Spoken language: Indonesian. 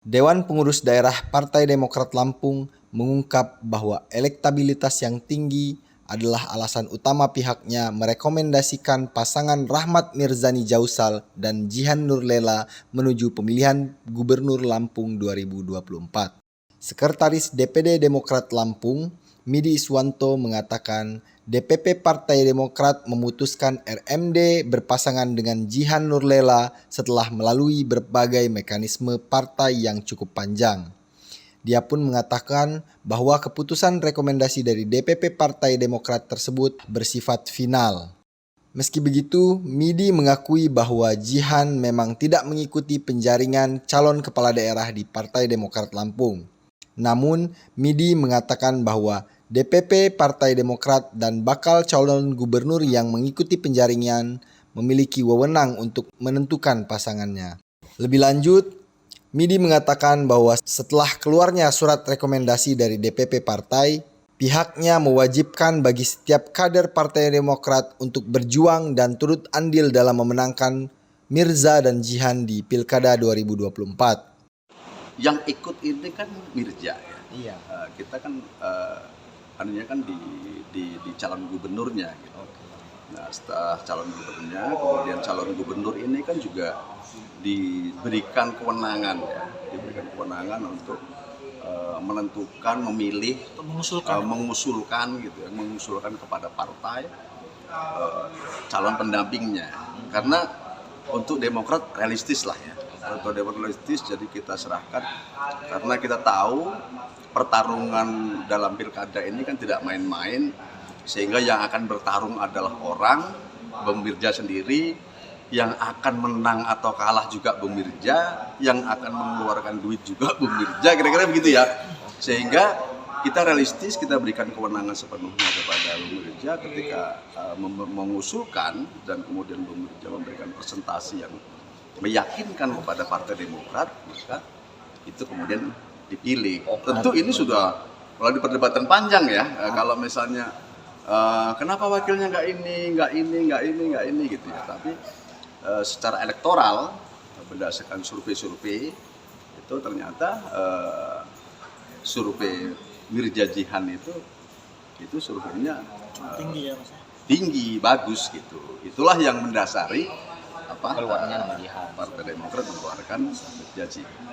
Dewan Pengurus Daerah Partai Demokrat Lampung mengungkap bahwa elektabilitas yang tinggi adalah alasan utama pihaknya merekomendasikan pasangan Rahmat Mirzani Jausal dan Jihan Nurlela menuju pemilihan Gubernur Lampung 2024. Sekretaris DPD Demokrat Lampung, Midi Iswanto mengatakan DPP Partai Demokrat memutuskan RMD berpasangan dengan Jihan Nurlela setelah melalui berbagai mekanisme partai yang cukup panjang. Dia pun mengatakan bahwa keputusan rekomendasi dari DPP Partai Demokrat tersebut bersifat final. Meski begitu, Midi mengakui bahwa Jihan memang tidak mengikuti penjaringan calon kepala daerah di Partai Demokrat Lampung. Namun, Midi mengatakan bahwa DPP Partai Demokrat dan bakal calon gubernur yang mengikuti penjaringan memiliki wewenang untuk menentukan pasangannya. Lebih lanjut, Midi mengatakan bahwa setelah keluarnya surat rekomendasi dari DPP Partai, pihaknya mewajibkan bagi setiap kader Partai Demokrat untuk berjuang dan turut andil dalam memenangkan Mirza dan Jihan di Pilkada 2024. Yang ikut ini kan Mirza ya. Iya. Kita kan anunya kan di calon gubernurnya gitu. Nah, setelah calon gubernurnya, kemudian calon gubernur ini kan juga diberikan kewenangan ya, untuk menentukan, memilih, mengusulkan kepada partai calon pendampingnya. Karena untuk Demokrat realistis lah ya. Untuk Demokrat realistis, jadi kita serahkan karena kita tahu pertarungan dalam pilkada ini kan tidak main-main, sehingga yang akan bertarung adalah orang, Bung Mirza sendiri, yang akan menang atau kalah juga Bung Mirza, yang akan mengeluarkan duit juga Bung Mirza, kira-kira begitu ya. Sehingga kita realistis, kita berikan kewenangan sepenuhnya kepada Bung Mirza ketika mengusulkan, dan kemudian Bung Mirza memberikan presentasi yang meyakinkan kepada Partai Demokrat, maka itu kemudian dipilih. Tentu ini sudah melalui perdebatan panjang ya. Kalau misalnya kenapa wakilnya nggak ini gitu ya. Tapi secara elektoral berdasarkan survei itu ternyata survei Mirza Jihan itu surveinya tinggi ya Mas. Tinggi, bagus gitu. Itulah yang mendasari Keluarnya nama Partai Demokrat mengeluarkan Mirza Jihan.